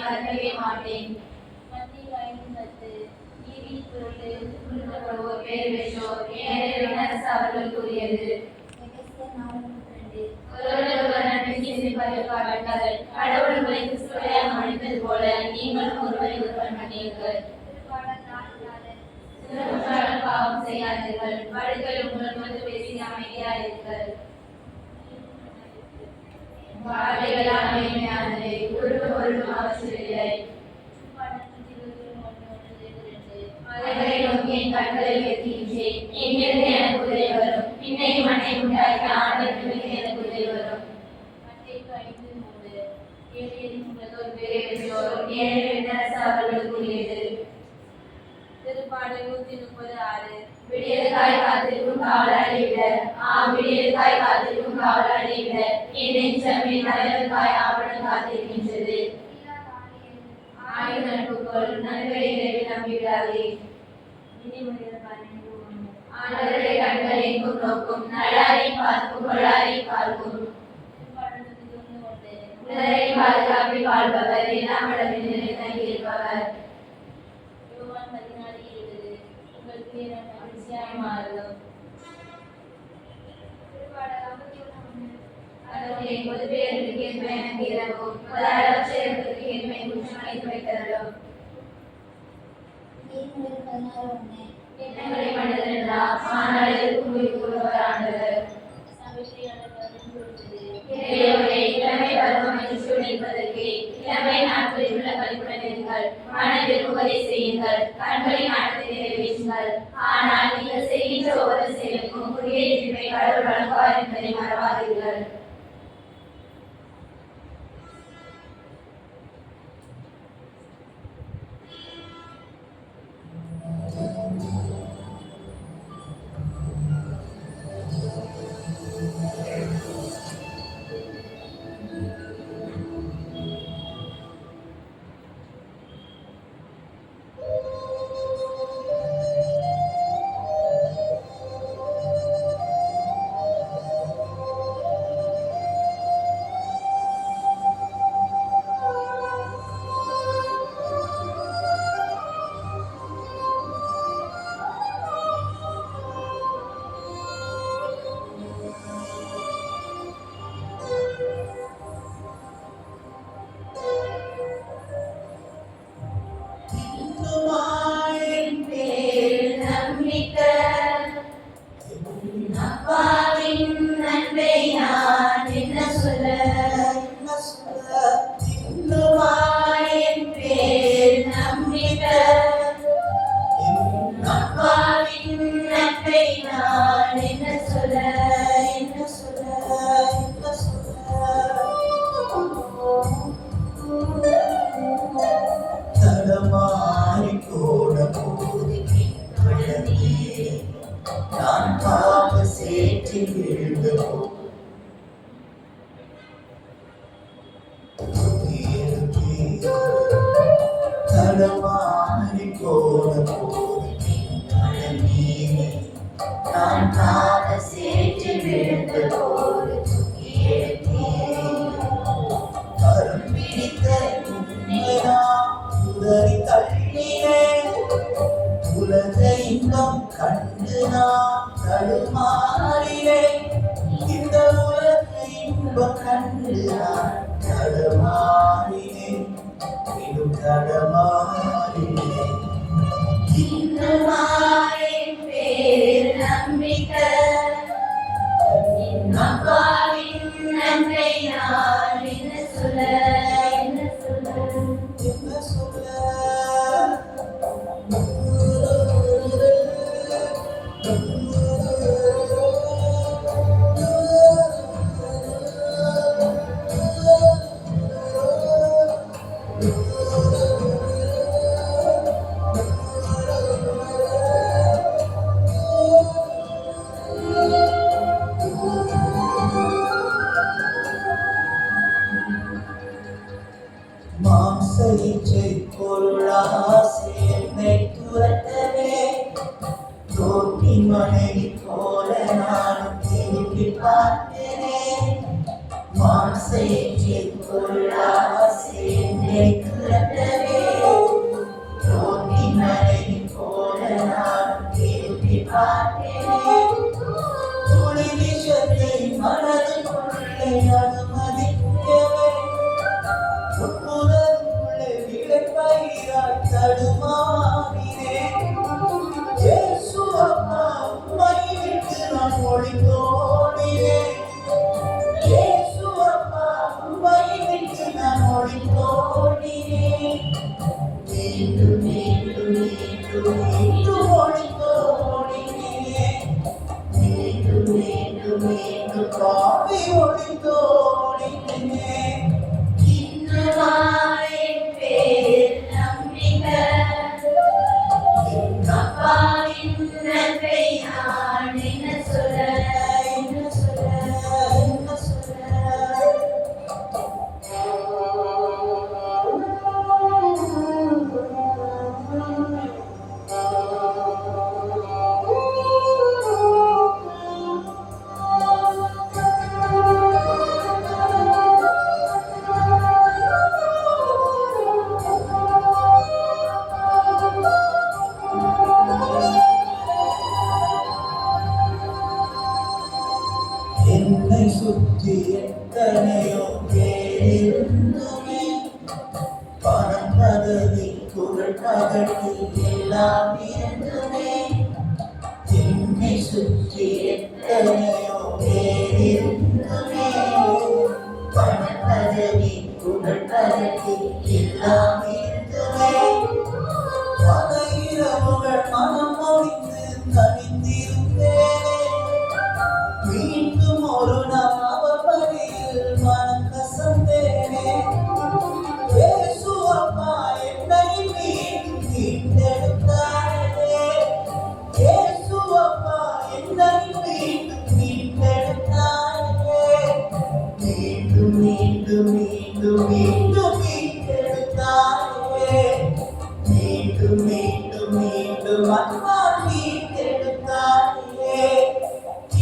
மறக்கவே மாட்டேன். மத்தியில் 5:10 நீரின் பொருட்டு குறிப்பிடப்படுவோர் பேர் பெற்றோர் ஏனெனில் அரசு அவர்கள் கூறியது. ஒருவருக்கொருவர் நன்மை சிந்திப்பதற்காக கடவுள் உங்களை கிறிஸ்துவையாக மன்னித்தது போல நீங்களும் ஒருவரை ஒருவர் மன்னியுங்கள். பாவம் செய்யாதீர்கள். படுக்கை உங்கள் வந்து பேசி அமைதியாயிருங்கள். வார்த்தைகள் அமைதியானது, ஒருவரும் அவசியமில்லை. மலைகளை நோக்கி என் கண்களை உயர்த்துகின்றேன். எங்கிருந்து எனக்கு உதவி வரும்? பின்னைக்கு மண்ணை உண்டாக்கி ஆண்டவருக்கு எனக்கு உதவி வரும். அவர்கள் கூறியது. திருப்பாடல் 136. விடியலுக்காய் காத்திருக்கும் காவலாளி விட, விடியலுக்காய் காத்திருக்கும் காவலாளி விட என் நெஞ்சமே தலைவருக்காய் ஆவலுடன் காத்திருக்கின்றது. ஆயுத நட்புக்குள் நன்மையை விரைவில் நம்பிவிடாதே. ஆண்டவருடைய கண்கள் எங்கும் நோக்கும், நல்லாரை பார்க்கும், கொள்ளாரை பார்க்கும். உலரை பாதுகாப்பில் வாழ்பவர், எல்லாம் இடமில் தங்கியிருப்பவர். யோவான் 14:20. உங்கள் துயரம் மகிழ்ச்சியாய் மாறும். அதனுடைய பொதுப்பெயருக்கு ஏற்ப எனக்கு இரவும், அளவற்றத்திற்கு ஏற்ப குற்றங்களை துடைத்தரலும். எண்ணங்களை மனிதனல்லா, ஆனால் எதற்கும் கூறுவர் ஆண்டவர். இளமை பருவம் என்று நிற்பதற்கு இளமை நாட்களில் உள்ள கழிப்புடன் இருங்கள். மனதில் உபதை செய்யுங்கள், கண்களின் நாட்டத்தை நிறைவேற்றுங்கள். ஆனால் நீங்கள் செய்கின்ற ஒவ்வொரு செயலுக்கும் புதிய தீர்ப்பை கடவுள் வழங்குவார் என்பதை மறவாதீர்கள். மாசேற்றி கொள்ளாசே அனுமதிக்கவே உன்னுடனுள்ளே விளைப்பயிராய் தடுமாறினேன். இயேசு அப்பா உம்மை விட்டு நான் ஒளிந்தோடினேன். இயேசு அப்பா உம்மை விட்டு நான் ஒளிந்தோடினேன். மீண்டும் மீண்டும் மீண்டும் மீண்டும் ஒளிந்தோடினேன். மீண்டும் மீண்டும் மீண்டும் பாவி ஒளிந்தோடினேன். இன்னுமாய் பேர் நம்பிக்கை அப்பாவின் நன்மை நான் என்ன சொல்ல என்ன சொல்ல என்ன சொல்ல என்னை சுற்றி எத்தனையோ பேரிருந்துமே பணம் பதவி புகழ் பகட்டில் எல்லாம் இருந்துமே. என்னை சுற்றி எத்தனையோ பேரிருந்துமே பணம் பதவி புகழ் பகட்டில் எல்லாம் இருந்துமே. பல இரவுகள் மனம் ஒழிந்து தனிந்திருந்தேனே. மீண்டும் ஒரு நாள் அவர் பணியில் மனம் கசந்தேனே. இயேசு அப்பா என்னை மீண்டும் மீட்டெடுத்தாரே. இயேசு அப்பா என்னை மீண்டும் மீட்டெடுத்தாரே. மீண்டும் மீண்டும் மீண்டும் மீண்டும் மீட்டெடுத்தாரே. மீண்டும் மீண்டும் மீண்டும் அப்பா மீட்டெடுத்தாரே.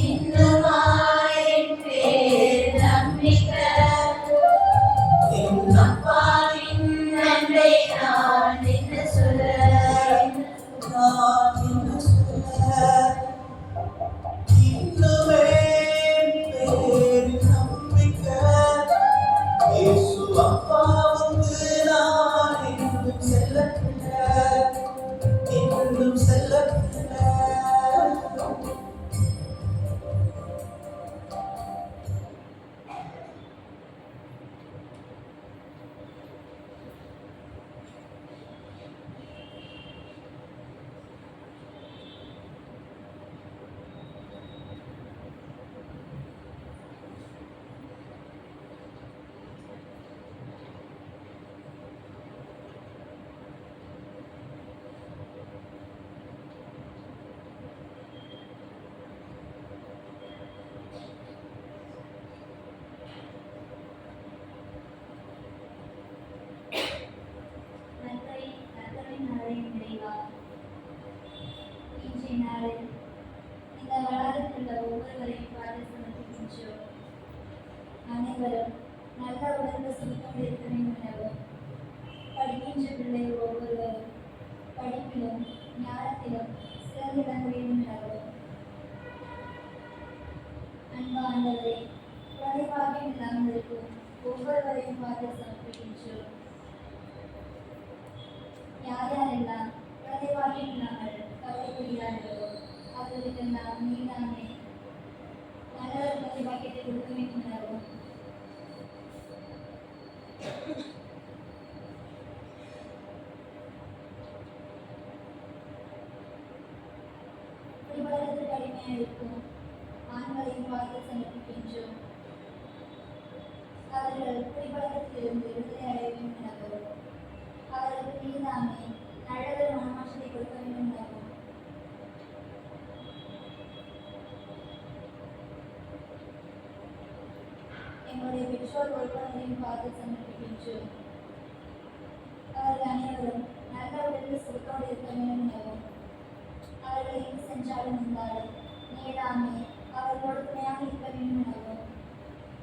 இன்னுமாய் பேர் நம்பிக்கை அப்பாவின் நன்மை நான் என்ன சொல்ல நான் என்ன சொல்ல இன்னுமே பேர் நம்பிக்கை. இயேசு அப்பாவுக்கு நான் இன்னும் செல்லவில்லை, இன்னும் செல்லவில்லை. இன்றைய நாளில் இந்த வளாகத்தில் ஒவ்வொருவரையும் பார்த்து சமர்ப்பிக்கின்றோம். அனைவரும் நல்ல உடல் சுத்தம் இருக்க வேண்டும் எனவும் படிக்கின்ற பிள்ளை ஒவ்வொருவரும் படிப்பிலும் ஞானத்திலும் சிறந்திட வேண்டும் எனவும் அன்பாண்டவரை குறைபாகியம் இல்லாமல் இருக்கும் ஒவ்வொருவரையும் பார்த்து சமர்ப்பிக்கின்றோம். யார் யாரெல்லாம் குறைபாகியம் இல்லாமல் கவலைப்படுகிறார்களோ அவர்களுக்கெல்லாம் நீதானே நல்ல ஒரு குறைபாக்கியத்தை கொடுக்க வேண்டும் எனவும் குடிபழக்கத்திற்கு அடிமையாக இருக்கும் ஆண்களையும் பார்த்து சமர்ப்பிக்கின்றோம். அவர்கள் குடிபழக்கத்திலிருந்து விடுதலை அடைய வேண்டும் எனவும் அவர்களுக்கு நீதானே நல்லதொரு மனமாற்றத்தை கொடுக்க வேண்டும் எனவும் எங்களுடைய பெற்றோர் ஒருவரையும் பார்த்து சமர்ப்பிக்கின்றோம். அவர்கள் அனைவரும் நல்ல உடலில் சுத்தோடு இருக்க வேண்டும் எனவும் அவர்கள் எங்கு சென்றாலும் இருந்தாலும் நீதானே அவர்களோடு துணையாக இருக்க வேண்டும் எனவும்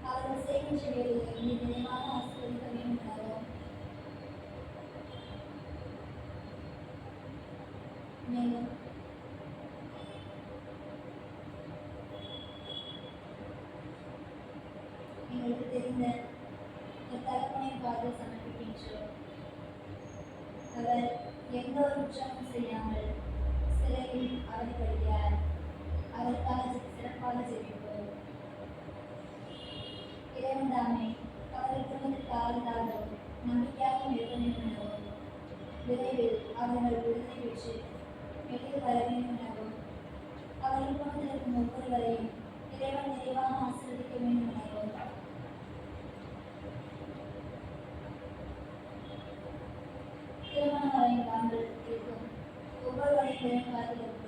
அவர்கள் செய்கின்ற வேலையை நீ நிறைவாக ஆசீர்வதிக்க வேண்டும் எனவும் மேலும் தெரிந்த என் தகப்பனை பார்த்து சமர்ப்பிக்கின்றோம். அவர் எந்த ஒரு குற்றமும் செய்யாமல் சிறையில் அவதிப்படுகிறார். அவருக்காக சிறப்பாக ஜெபிப்போம். இறைவன் தாமே அவர்கள் குடும்பத்திற்கு ஆறுதலாகவும் நம்பிக்கையாகவும் இருக்க வேண்டும் எனவும் விரைவில் அவர்கள் விடுதலை பெற்று வெளியே வர வேண்டும் எனவும் அவர்கள் குடும்பத்தில் இருக்கும் ஒவ்வொருவரையும் இறைவன் நிறைவாக ஆசீர்வதிக்க வேண்டும் எனவும் திருமண வரையில்லாமல் இருக்கும் ஒவ்வொருவரையும் இறைவன் பாதுகாப்பு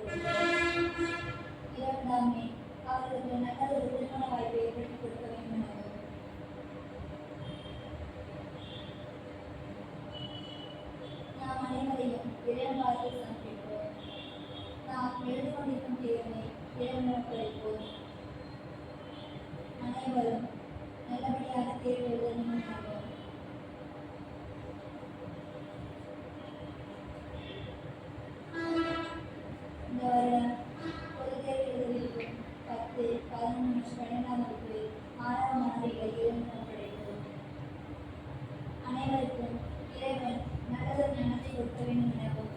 இறைவன் தாமே அவர்களுக்கு நல்ல ஒரு திருமண வாய்ப்பை ஏற்படுத்தி கொடுக்க வேண்டும் எனவும் நாம் அனைவரையும் இறைவன் பார்த்து சமர்ப்பிப்போம். நாம் எழுதி கொண்டிருக்கும் தேர்வை இறைவனிடம் ஒப்படைப்போம். அனைவரும் நல்லபடியாக தேர்வு எழுத நினைக்கிறோம். இந்த வருடம் பொது தேர்வு எழுதியிருக்கும் 10, 11 மற்றும் 12ஆம் வகுப்பு 6ஆம் ஆண்டுகளை இறைவனிடம் ஒப்படைப்போம். அனைவருக்கும் இறைவன் நல்லதொரு ஞானத்தை கொடுக்க வேண்டும் எனவும்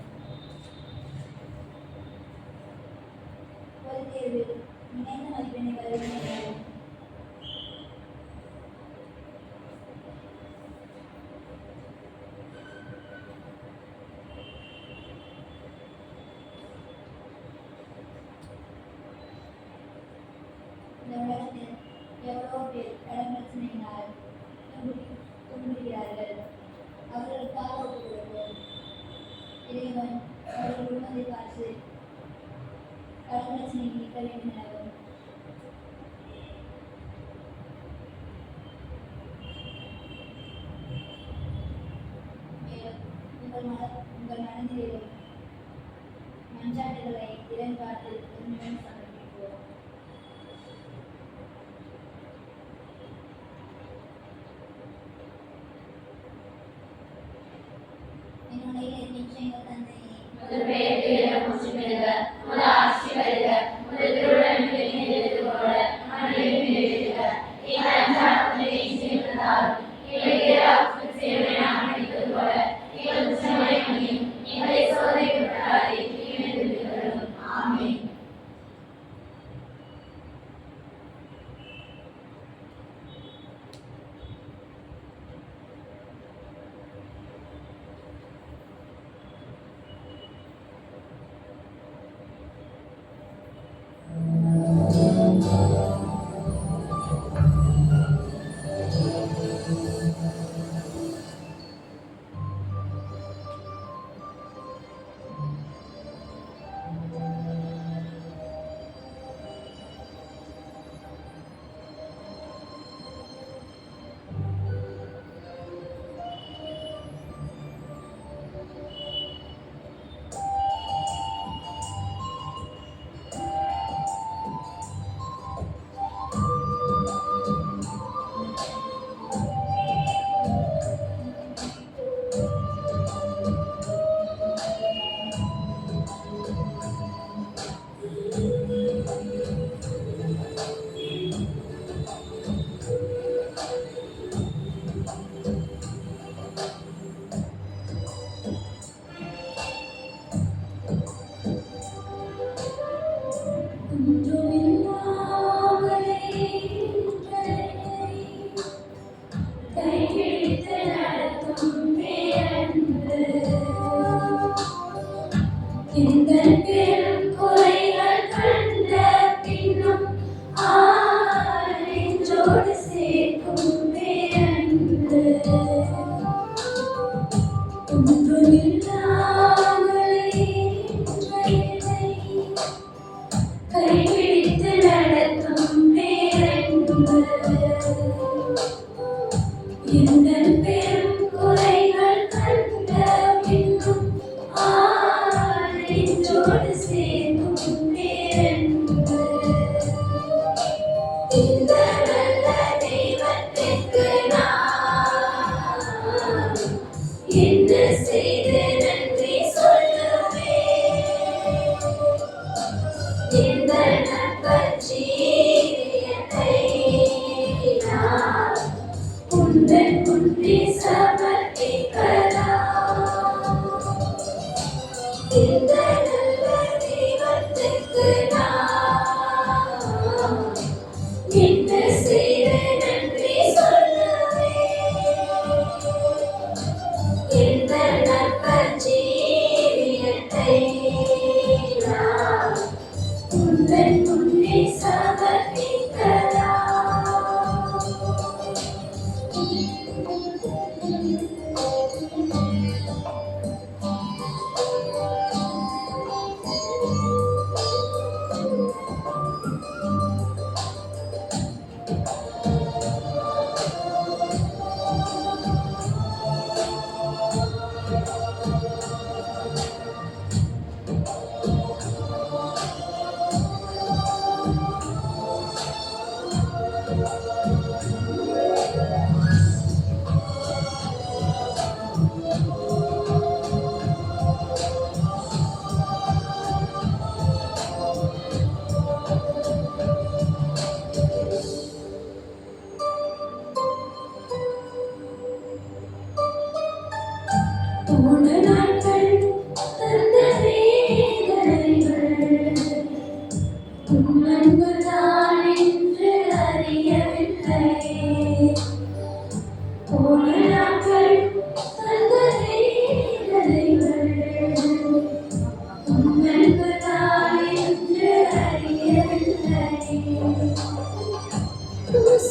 பொது தேர்வில் இணைந்த மதிப்பெண்ணை பெற வேண்டும் எனவும் இந்த உலகத்தில் எவ்வளவோ பேர் கடன் பிரச்சனையினால் துன்புறுகிறார்கள். அவர்களுக்காக ஒப்புக் கொடுப்போம். இறைவன் அவர்கள் குடும்பத்தை பார்த்து கடன் பிரச்சனையை நீக்க வேண்டும் எனவும் மேலும் உங்கள் மனதிலும் மன்றாட்டுகளை இறைவன் பார்த்து உண்மையுடன் சமர்ப்பிப்போம். என்னுடைய நிச்சயங்கள் தந்தையே, உமது பெயர் தூயென போற்றப்படுக. உமது ஆட்சி வருக. உமது திருவுளம் விண்ணில் போல மண்ணிலும் நிறைவேறுக. எங்கள் அன்றாட உணவை இன்று எங்களுக்கு தாரும். எங்களுக்கு எதிராக குற்றம் செய்வதை நாங்கள் மன்னிப்பது போல எங்கள் குற்றங்களை மன்னியும். எங்களை சோதனைக்கு உட்படாதேயும் தீமையிலிருந்து விடுவித்தருளும். ஆமென்.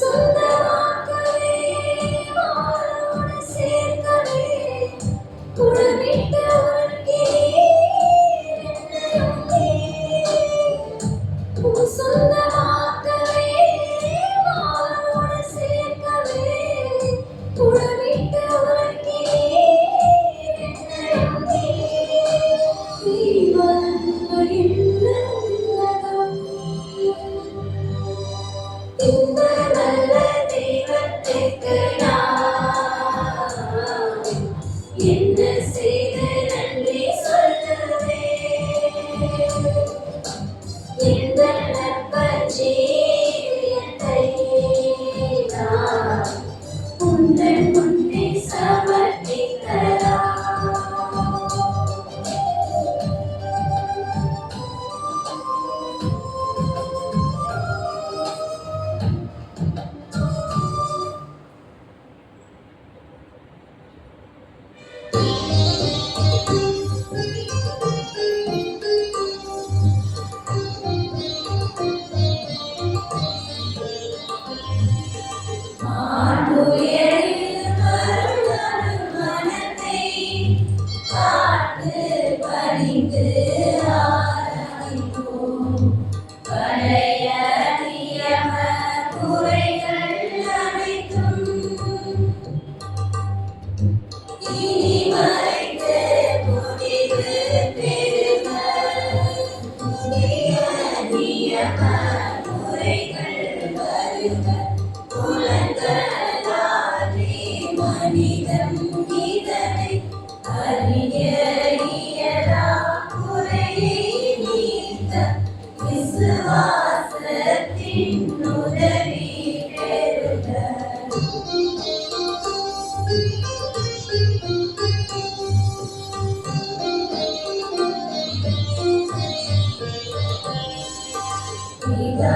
சொந்தமாக்கவே வாழோடு சேர்க்கவே குடமிட்டு சொந்தமாக்கவே வாழோடு சேர்க்கவே குடமிட்டு இந்த நல்ல தெய்வத்துக்கு நான் என்ன செய்து நன்றி சொல்லுவேன்? இந்த நற்பஞ்சீவியத்தை நான் உந்தன் முன்னே சமர்ப்பிக்கலாம். ஆண்டுயரில் கருணரும் மனத்தை காத்து பணிந்து ஆராய்வோம். பழைய நியம முறைகள் அனைத்தும் இனி மறைந்து முடிவு பெறுக. புதிய நியம முறைகள் வருக. புலன்களாலே மனிதன் இதனை அறிய இயலா. குறையை நீக்க விசுவாசத்தின் உதவி பெறுக. பிதா